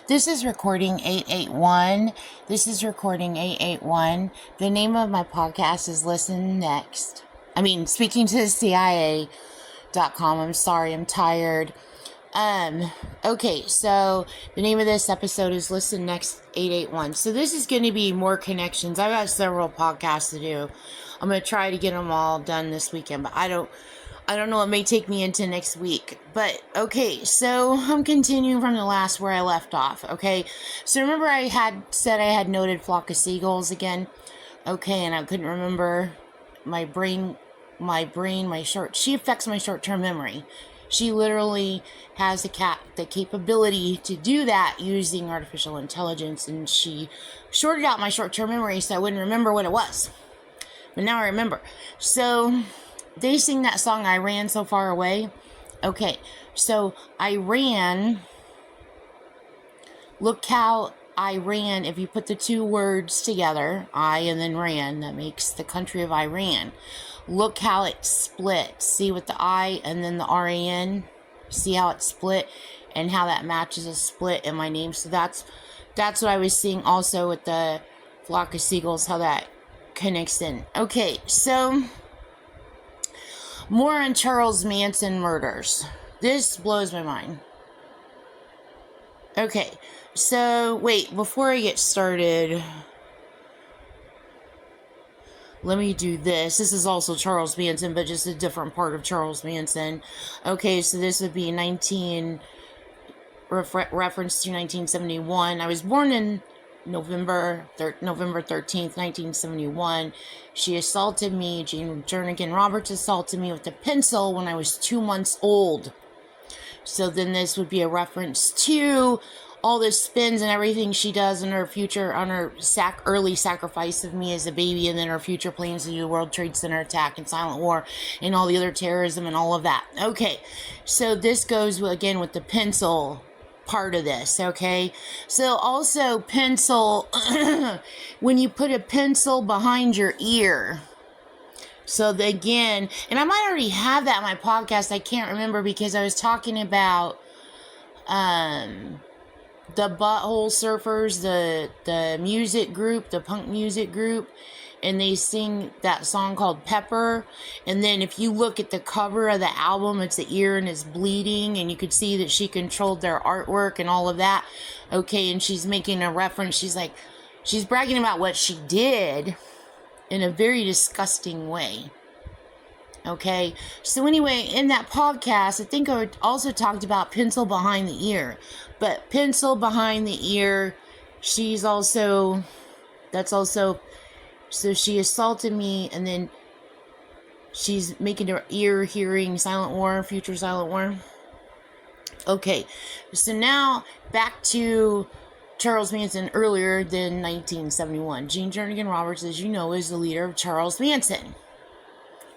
This is recording 881. The name of my podcast is Listen Next. Speaking to the CIA.com. I'm sorry, I'm tired. Okay, so the name of this episode is Listen Next 881. So this is going to be more connections. I've got several podcasts to do. I'm going to try to get them all done this weekend, but I don't know, it may take me into next week. But, okay, so I'm continuing from the last where I left off, okay? So remember I had said I had noted flock of seagulls again? Okay, and I couldn't remember she affects my short-term memory. She literally has the capability to do that using artificial intelligence, and she shorted out my short-term memory so I wouldn't remember what it was. But now I remember. So they sing that song, I Ran So Far Away. Okay, so I ran. Look how I ran. If you put the two words together, I and then ran, that makes the country of Iran. Look how it split. See with the I and then the RAN. See how it split and how that matches a split in my name. So that's what I was seeing also with the flock of seagulls, how that connects in. Okay, so more on Charles Manson murders. This blows my mind. Okay, so wait, before I get started, let me do this. This is also Charles Manson, but just a different part of Charles Manson. Okay, so this would be reference to 1971. I was born in November 13th, 1971. She assaulted me. Jean Jernigan Roberts assaulted me with a pencil when I was 2 months old. So then this would be a reference to all the spins and everything she does in her future, on her early sacrifice of me as a baby, and then her future plans to do the World Trade Center attack and silent war and all the other terrorism and all of that. Okay, so this goes again with the pencil part of this, okay? So also pencil, when you put a pencil behind your ear. So again, and I might already have that in my podcast, I can't remember, because I was talking about the Butthole Surfers, the music group, the punk music group, and they sing that song called Pepper. And then if you look at the cover of the album, it's the ear and it's bleeding, and you could see that she controlled their artwork and all of that. Okay, and she's making a reference. She's bragging about what she did in a very disgusting way. Okay, so anyway, in that podcast, I think I also talked about pencil behind the ear. But pencil behind the ear, so she assaulted me, and then she's making her ear hearing silent war, future silent war. Okay, so now back to Charles Manson earlier than 1971. Jean Jernigan Roberts, as you know, is the leader of Charles Manson.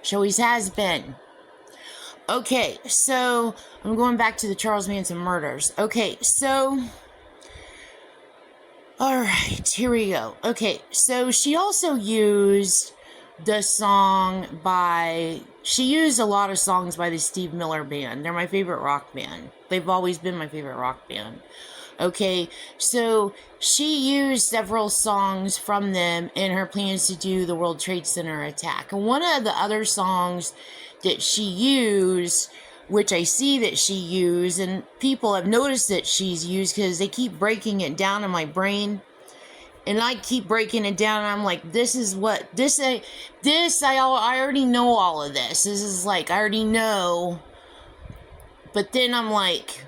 She always has been. Okay, so I'm going back to the Charles Manson murders. Okay, so alright, here we go. Okay, so she also used the song she used a lot of songs by the Steve Miller Band. They're my favorite rock band. They've always been my favorite rock band. Okay, so she used several songs from them in her plans to do the World Trade Center attack. And one of the other songs that she used, which I see that she used, and people have noticed that she's used because they keep breaking it down in my brain. And I keep breaking it down, and I'm like, I already know all of this. This is like, I already know. But then I'm like,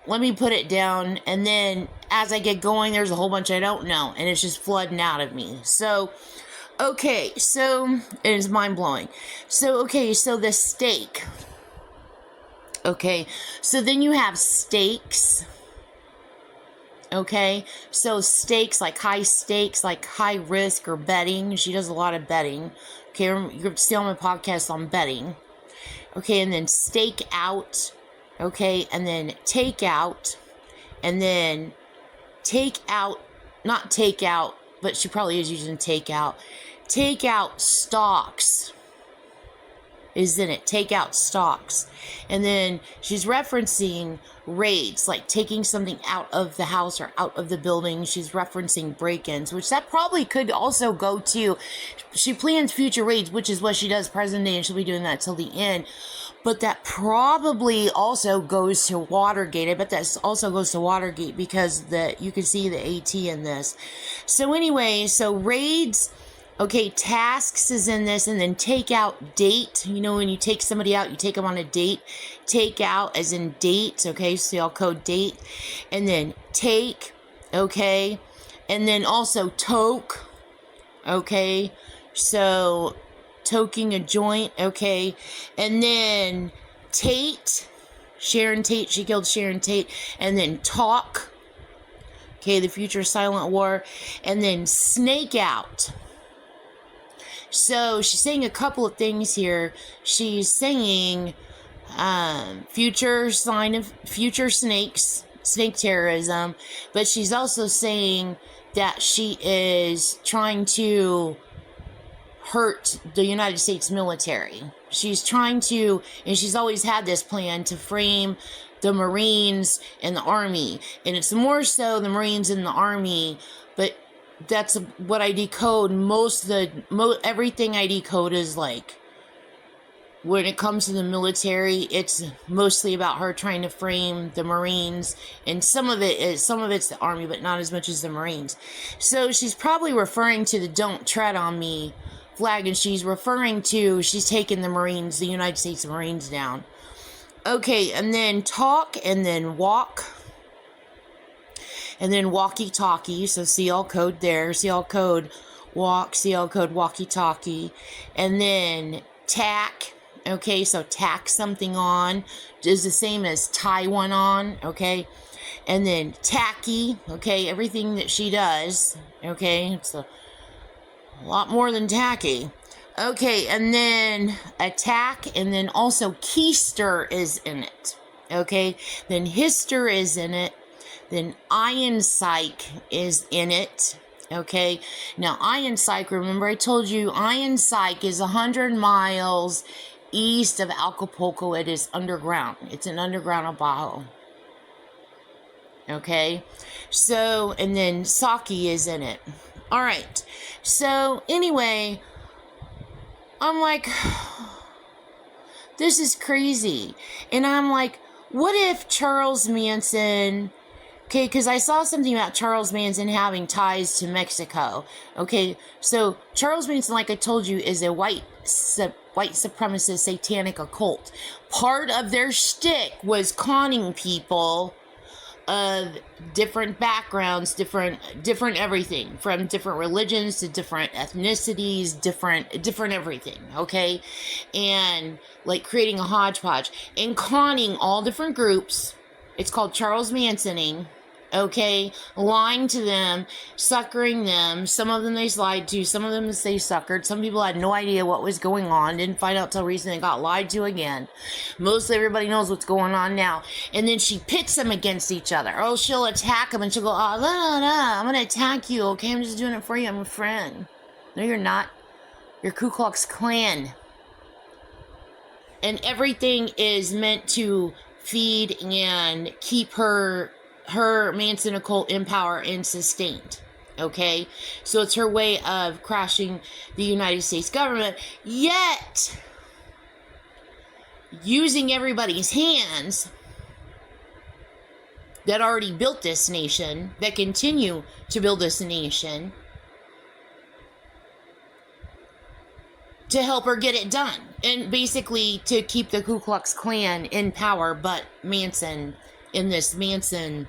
let me put it down, and then as I get going, there's a whole bunch I don't know, and it's just flooding out of me. So, okay, so it is mind-blowing. So, okay, so the stake. Okay, so then you have stakes. Okay, so stakes, like high stakes, like high risk or betting. She does a lot of betting. Okay, you're still on my podcast on betting. Okay, and then stake out. Okay, and then take out, and then take out, not take out, but she probably is using take out. Take out stocks is in it. Take out stocks. And then she's referencing raids, like taking something out of the house or out of the building. She's referencing break-ins, which that probably could also go to, she plans future raids, which is what she does present day, and she'll be doing that till the end. But that probably also goes to Watergate. I bet that also goes to Watergate because you can see the AT in this. So anyway, so raids, okay, tasks is in this, and then take out, date. You know, when you take somebody out, you take them on a date. Take out as in date, okay, so y'all code date. And then take, okay. And then also toke, okay. So toking a joint, okay. And then Tate, Sharon Tate, she killed Sharon Tate. And then talk, okay, the future silent war. And then snake out. So she's saying a couple of things here. She's saying future sign of future snake terrorism, but she's also saying that she is trying to hurt the United States military. She's trying to, and she's always had this plan to frame the Marines and the Army, and it's more so the Marines and the Army, but that's what I decode. Everything I decode is like, when it comes to the military, it's mostly about her trying to frame the Marines, and some of it's the Army, but not as much as the Marines. So she's probably referring to the "Don't Tread on Me" flag, and she's taking the Marines, the United States Marines, down. Okay, and then talk, and then walk. And then walkie-talkie, so CL code there, CL code walk, CL code walkie-talkie. And then tack, okay, so tack something on is the same as tie one on, okay. And then tacky, okay, everything that she does, okay, it's a lot more than tacky. Okay, and then attack, and then also keister is in it, okay. Then hister is in it. Then Iron Psych is in it, okay? Now, Iron Psych, remember I told you, Iron Psych is 100 miles east of Acapulco. It is underground. It's an underground Bajo, okay? So, and then Saki is in it. All right. So, anyway, I'm like, this is crazy. And I'm like, what if Charles Manson... Okay, because I saw something about Charles Manson having ties to Mexico. Okay, so Charles Manson, like I told you, is a white supremacist satanic occult. Part of their shtick was conning people of different backgrounds, different everything, from different religions to different ethnicities, different everything, okay? And like creating a hodgepodge and conning all different groups. It's called Charles Mansoning. Okay, lying to them, suckering them. Some of them they lied to, some of them they suckered. Some people had no idea what was going on, didn't find out till recently, got lied to again. Mostly everybody knows what's going on now. And then she pits them against each other. Oh, she'll attack them and she'll go, oh, I'm gonna attack you, okay? I'm just doing it for you, I'm a friend. No, you're not. You're Ku Klux Klan. And everything is meant to feed and keep her Manson occult in power and sustained, okay? So it's her way of crashing the United States government, yet using everybody's hands that already built this nation, that continue to build this nation, to help her get it done. And basically to keep the Ku Klux Klan in power, but Manson in this Manson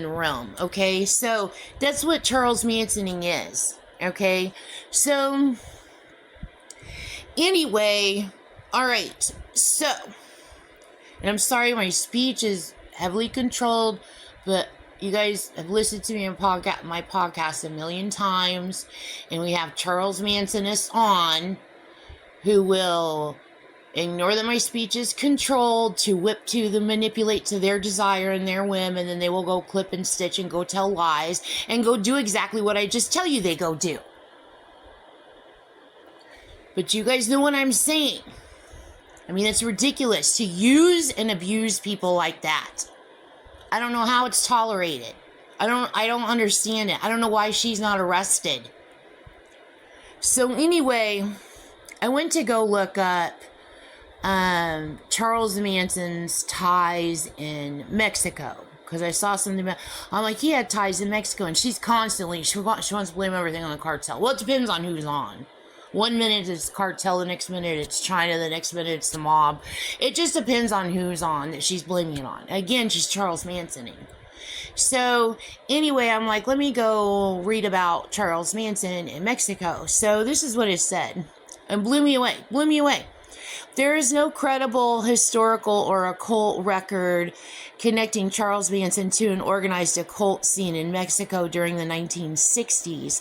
realm, okay? So that's what Charles Mansoning is, okay? So anyway, all right, so, and I'm sorry my speech is heavily controlled, but you guys have listened to me on my podcast a million times, and we have Charles Mansonists on who will ignore that my speech is controlled to whip to the manipulate to their desire and their whim, and then they will go clip and stitch and go tell lies and go do exactly what I just tell you they go do. But you guys know what I'm saying. I mean, it's ridiculous to use and abuse people like that. I don't know how it's tolerated. I don't understand it. I don't know why she's not arrested. So anyway, I went to go look up Charles Manson's ties in Mexico, because I saw something about, I'm like, he had ties in Mexico, and she's constantly, she wants to blame everything on the cartel. Well, it depends on who's on. One minute it's cartel, the next minute it's China, the next minute it's the mob. It just depends on who's on that she's blaming it on. Again, she's Charles Mansoning. So anyway, I'm like, let me go read about Charles Manson in Mexico. So this is what it said, and blew me away. There is no credible historical or occult record connecting Charles Manson to an organized occult scene in Mexico during the 1960s.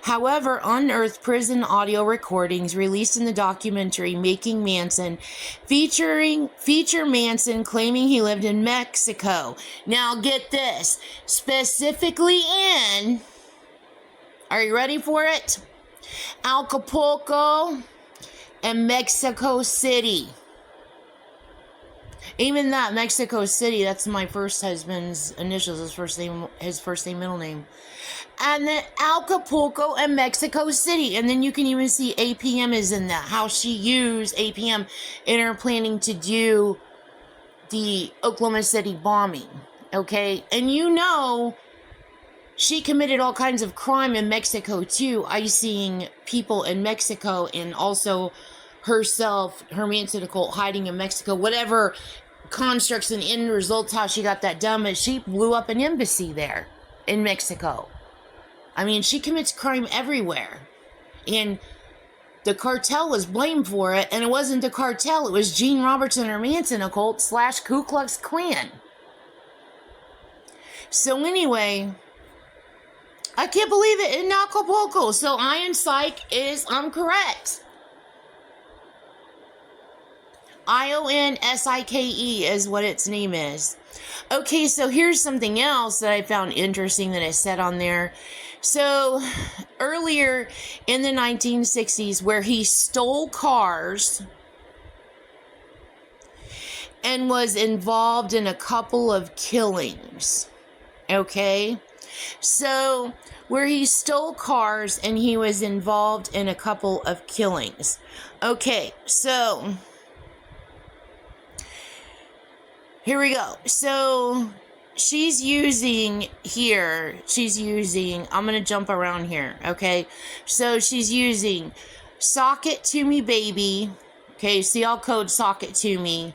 However, unearthed prison audio recordings released in the documentary Making Manson feature Manson claiming he lived in Mexico. Now get this, specifically in, are you ready for it? Acapulco and Mexico City. Even that, Mexico City, that's my first husband's initials, his first name, middle name. And then Acapulco and Mexico City. And then you can even see APM is in that, how she used APM in her planning to do the Oklahoma City bombing. Okay? And you know, she committed all kinds of crime in Mexico too, icing people in Mexico, and also herself, her Manson occult hiding in Mexico, whatever constructs and end results, how she got that done, but she blew up an embassy there in Mexico. I mean, she commits crime everywhere. And the cartel was blamed for it, and it wasn't the cartel, it was Gene Robertson, her Manson occult / Ku Klux Klan. So anyway, I can't believe it, in Acapulco. So Iron Psych I'm correct. IONSIKE is what its name is. Okay, so here's something else that I found interesting that I said on there. So earlier in the 1960s, where he stole cars and was involved in a couple of killings. Okay? So, where he stole cars and he was involved in a couple of killings. Okay, so here we go. So she's using, I'm going to jump around here, okay? So she's using Sock It To Me Baby. Okay, see, I'll code Sock It To Me.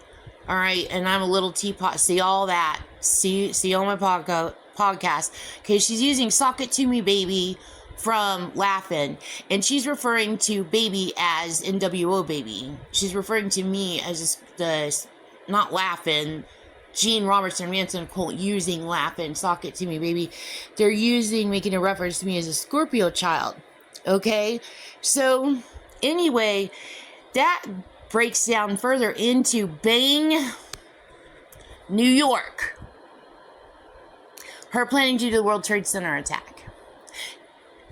All right, and I'm a little teapot. See all that. See all my podcast. Okay, she's using Sock It To Me Baby from Laugh-In, and she's referring to Baby as NWO Baby. She's referring to me as not Laugh-In, Gene Robertson Manson occult using Laugh-In, Sock It To Me Baby. They're making a reference to me as a Scorpio child. Okay, so anyway, that breaks down further into Bang, New York. Her planning to do the World Trade Center attack.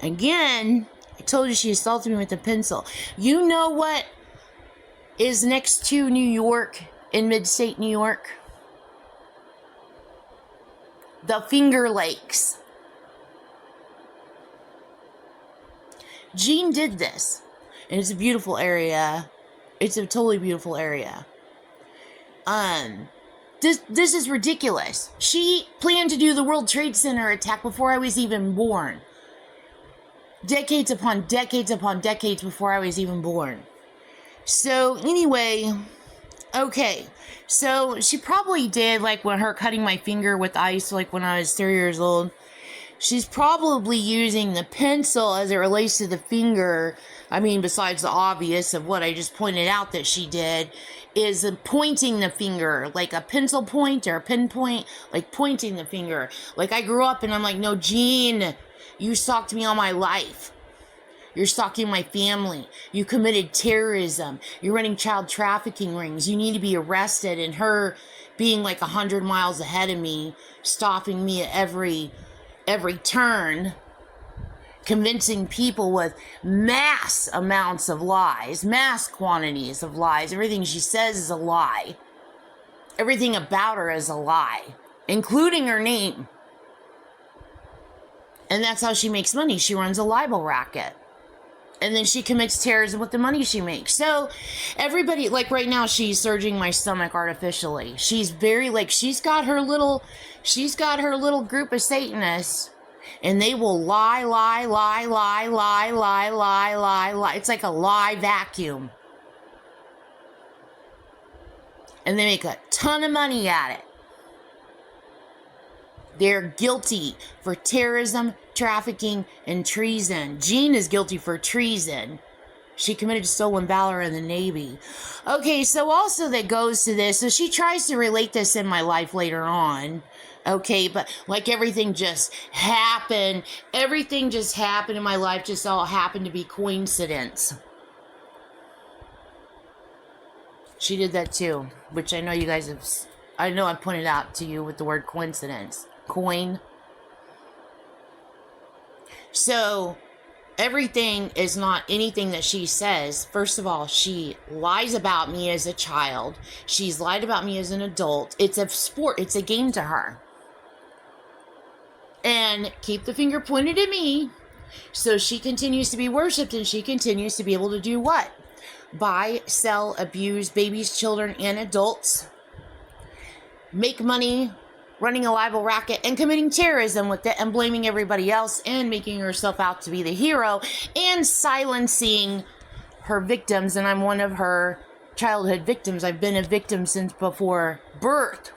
Again, I told you she assaulted me with a pencil. You know what is next to New York, in mid-state New York? The Finger Lakes. Gene did this, and it's a beautiful area. It's a totally beautiful area. This is ridiculous. She planned to do the World Trade Center attack before I was even born. Decades upon decades before I was even born. So anyway, okay. So she probably did, like, when her cutting my finger with ice, like when I was 3 years old. She's probably using the pencil as it relates to the finger. I mean, besides the obvious of what I just pointed out that she did, is pointing the finger, like a pencil point or a pinpoint, like pointing the finger. Like, I grew up and I'm like, no, Gene, you stalked me all my life. You're stalking my family. You committed terrorism. You're running child trafficking rings. You need to be arrested. And her being like 100 miles ahead of me, stopping me at every turn, convincing people with mass amounts of lies, mass quantities of lies. Everything she says is a lie. Everything about her is a lie, including her name. And that's how she makes money. She runs a libel racket. And then she commits terrorism with the money she makes. So everybody, like right now, she's surging my stomach artificially. She's very, like, she's got her little group of Satanists. And they will lie. It's like a lie vacuum. And they make a ton of money at it. They're guilty for terrorism, trafficking, and treason. Jean is guilty for treason. She committed stolen valor in the Navy. Okay, so also that goes to this. So she tries to relate this in my life later on. Okay, but like everything just happened. Everything just happened in my life. Just all happened to be coincidence. She did that too, which I know you guys have... I know I pointed out to you with the word coincidence. Coin. So everything is not anything that she says. First of all, she lies about me as a child. She's lied about me as an adult. It's a sport. It's a game to her. And keep the finger pointed at me. So she continues to be worshipped, and she continues to be able to do what? Buy, sell, abuse babies, children, and adults. Make money running a libel racket and committing terrorism with it and blaming everybody else and making herself out to be the hero and silencing her victims. And I'm one of her childhood victims. I've been a victim since before birth.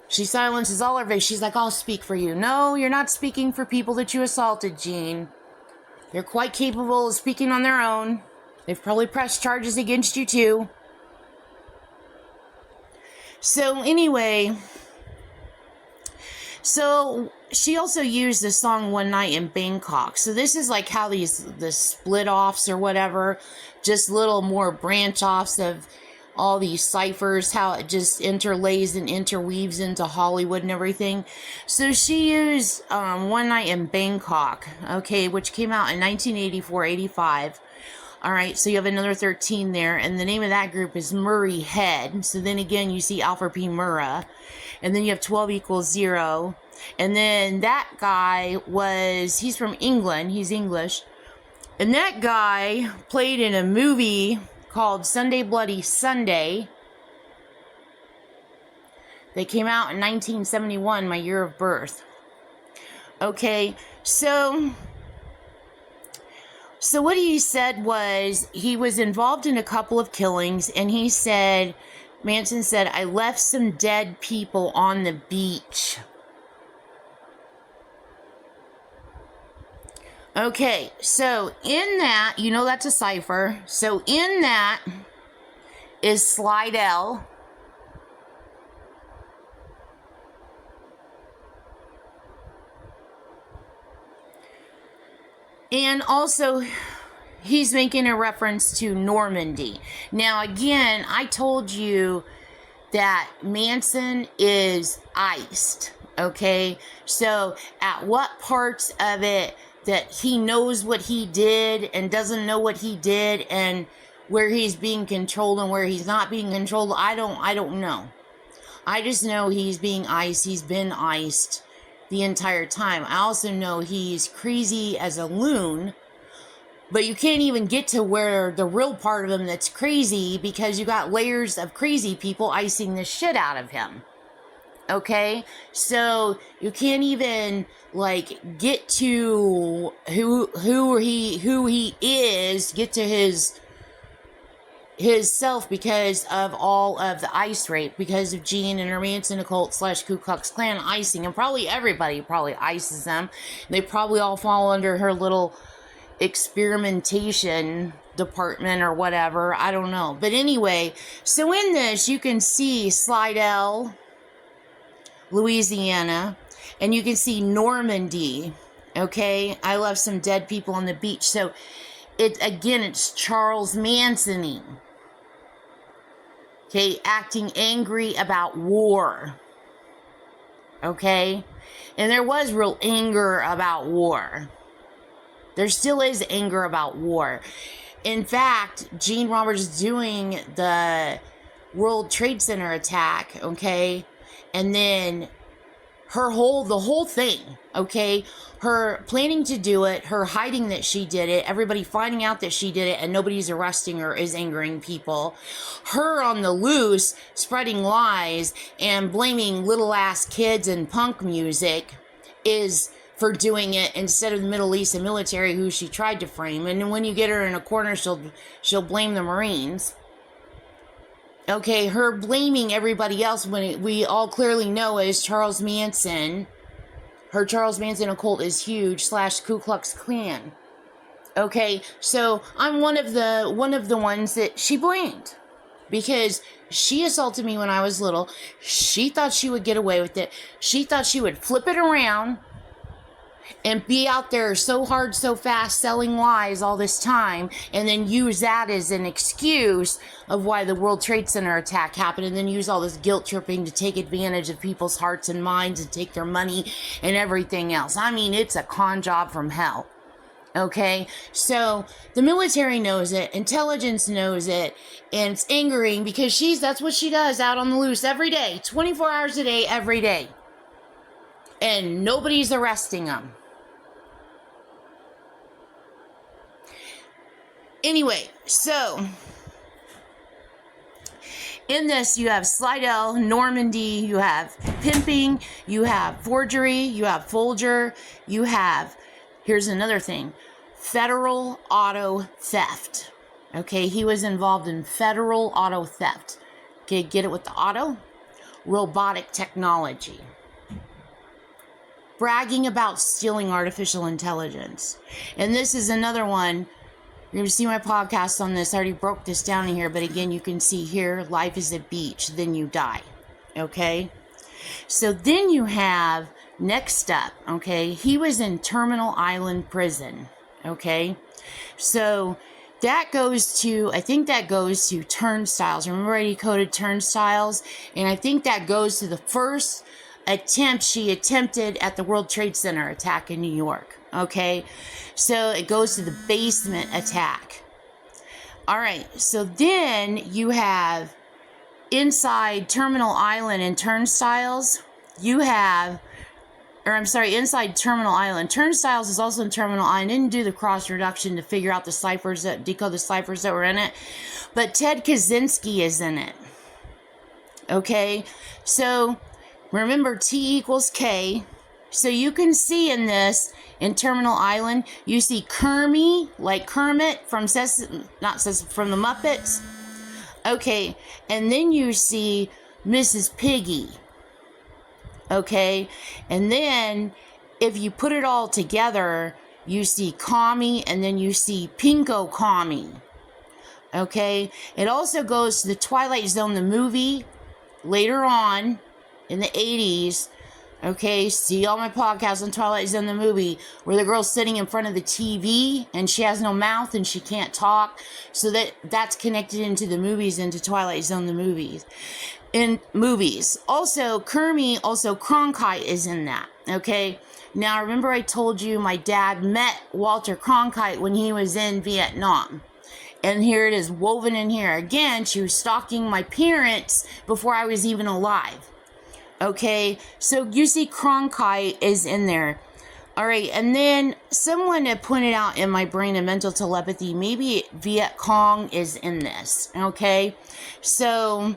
She silences all her victims. She's like, I'll speak for you. No, you're not speaking for people that you assaulted, Jean. They're quite capable of speaking on their own. They've probably pressed charges against you too. So anyway, so she also used the song One Night in Bangkok. So this is like how the split offs or whatever, just little more branch offs of all these ciphers, how it just interlays and interweaves into Hollywood and everything. So she used One Night in Bangkok, okay, which came out in 1984-85. All right, so you have another 13 there, and the name of that group is Murray Head. So then again, you see Alfred P. Murrah, and then you have 12 equals 0. And then that guy he's from England, he's English, and that guy played in a movie called Sunday Bloody Sunday. They came out in 1971, my year of birth. Okay, so what he said was he was involved in a couple of killings, and he said, Manson said, I left some dead people on the beach. Okay, so in that, you know that's a cipher. So in that is Slidell. And also, he's making a reference to Normandy. Now, again, I told you that Manson is iced, okay? So, at what parts of it that he knows what he did and doesn't know what he did, and where he's being controlled and where he's not being controlled, I don't know. I just know he's being iced. He's been iced the entire time. I also know he's crazy as a loon, but you can't even get to where the real part of him that's crazy, because you got layers of crazy people icing the shit out of him. Okay, so you can't even like get to who he is, get to his self, because of all of the ice rape, because of Jean and her Manson occult / Ku Klux Klan icing, and probably everybody probably ices them. They probably all fall under her little experimentation department or whatever. I don't know. But anyway, so in this you can see Slidell, Louisiana, and you can see Normandy. Okay, I left some dead people on the beach. So it's Charles Manson. Okay, acting angry about war. okay? And there was real anger about war. There still is anger about war. In fact, Gene Roberts doing the World Trade Center attack, okay? And then the whole thing, okay? Her planning to do it, her hiding that she did it, everybody finding out that she did it and nobody's arresting her is angering people. Her on the loose, spreading lies and blaming little ass kids and punk music is for doing it instead of the Middle East and military who she tried to frame. And when you get her in a corner, she'll blame the Marines. Okay, her blaming everybody else when we all clearly know is Charles Manson. Her Charles Manson occult is huge / Ku Klux Klan. Okay, so I'm one of the ones that she blamed because she assaulted me when I was little. She thought she would get away with it. She thought she would flip it around and be out there so hard, so fast, selling lies all this time, and then use that as an excuse of why the World Trade Center attack happened, and then use all this guilt tripping to take advantage of people's hearts and minds and take their money and everything else. I mean, it's a con job from hell. Okay, so the military knows it, intelligence knows it, and it's angering because that's what she does out on the loose every day, 24 hours a day, every day. And nobody's arresting them. Anyway, so in this, you have Slidell, Normandy, you have pimping, you have forgery, you have Folger, you have, here's another thing, federal auto theft. Okay, he was involved in federal auto theft. Okay, get it with the auto? Robotic technology. Bragging about stealing artificial intelligence. And this is another one. You're going to see my podcast on this. I already broke this down in here, but again, you can see here, life is a beach, then you die. Okay? So then you have, next up, okay, he was in Terminal Island Prison. Okay? So that goes to, I think that goes to turnstiles. Remember I decoded turnstiles? And I think that goes to the first attempt she attempted at the World Trade Center attack in New York. Okay, so it goes to the basement attack. All right, so then you have inside Terminal Island and turnstiles, you have, inside Terminal Island. Turnstiles is also in Terminal Island. Didn't do the cross reduction to figure out the ciphers, decode the ciphers that were in it, but Ted Kaczynski is in it. Okay, so remember T equals K. So you can see in this, in Terminal Island, you see Kermie, like Kermit from from the Muppets. Okay, and then you see Mrs. Piggy. Okay, and then if you put it all together, you see Commie, and then you see Pinko Commie. Okay, it also goes to the Twilight Zone, the movie, later on in the 80s. Okay, see all my podcasts on Twilight Zone, the movie, where the girl's sitting in front of the TV and she has no mouth and she can't talk. So that's connected into the movies, into Twilight Zone, the movies. In movies. Also, Kermie, also Cronkite is in that. Okay, now remember I told you my dad met Walter Cronkite when he was in Vietnam. And here it is woven in here. Again, she was stalking my parents before I was even alive. Okay, so you see Cronkite is in there. All right, and then someone had pointed out in my brain and mental telepathy, maybe Viet Cong is in this. Okay, so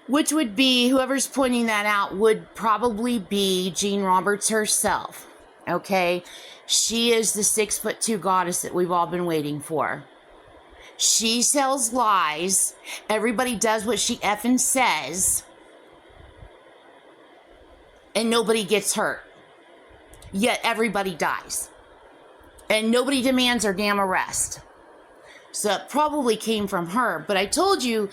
which would be, whoever's pointing that out would probably be Gene Roberts herself. Okay, she is the 6'2" goddess that we've all been waiting for. She sells lies. Everybody does what she effing says. And nobody gets hurt. Yet everybody dies. And nobody demands her damn arrest. So it probably came from her. But I told you,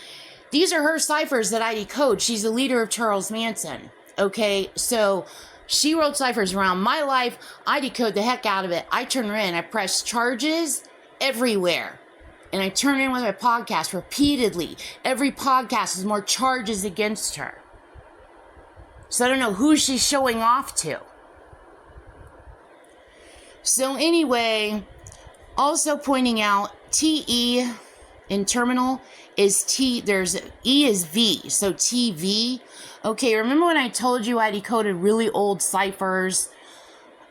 these are her ciphers that I decode. She's the leader of Charles Manson. Okay, so she wrote ciphers around my life. I decode the heck out of it. I turn her in. I press charges everywhere. And I turn in with my podcast repeatedly. Every podcast is more charges against her. So I don't know who she's showing off to. So anyway, also pointing out TE in terminal is T, there's E is V, so TV. Okay, remember when I told you I decoded really old ciphers?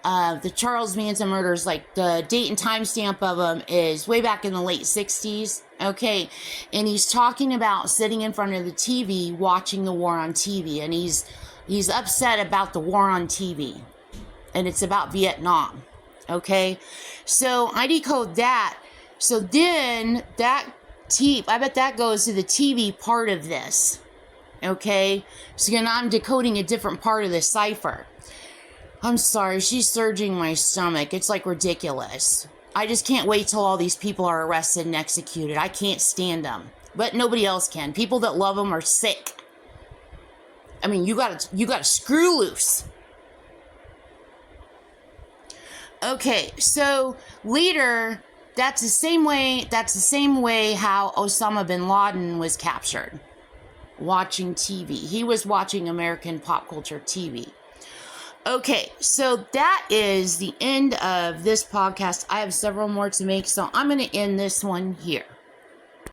The Charles Manson murders, like the date and timestamp of them is way back in the late 60s. Okay, and he's talking about sitting in front of the TV watching the war on TV, and he's upset about the war on TV, and it's about Vietnam. Okay, so I decode that. So then that I bet that goes to the TV part of this. Okay, so now I'm decoding a different part of the cipher. I'm sorry, she's surging my stomach. It's like ridiculous. I just can't wait till all these people are arrested and executed. I can't stand them, but nobody else can. People that love them are sick. I mean, you gotta screw loose. Okay, so leader, that's the same way how Osama bin Laden was captured. Watching TV. He was watching American pop culture TV. Okay, so that is the end of this podcast. I have several more to make, so I'm going to end this one here.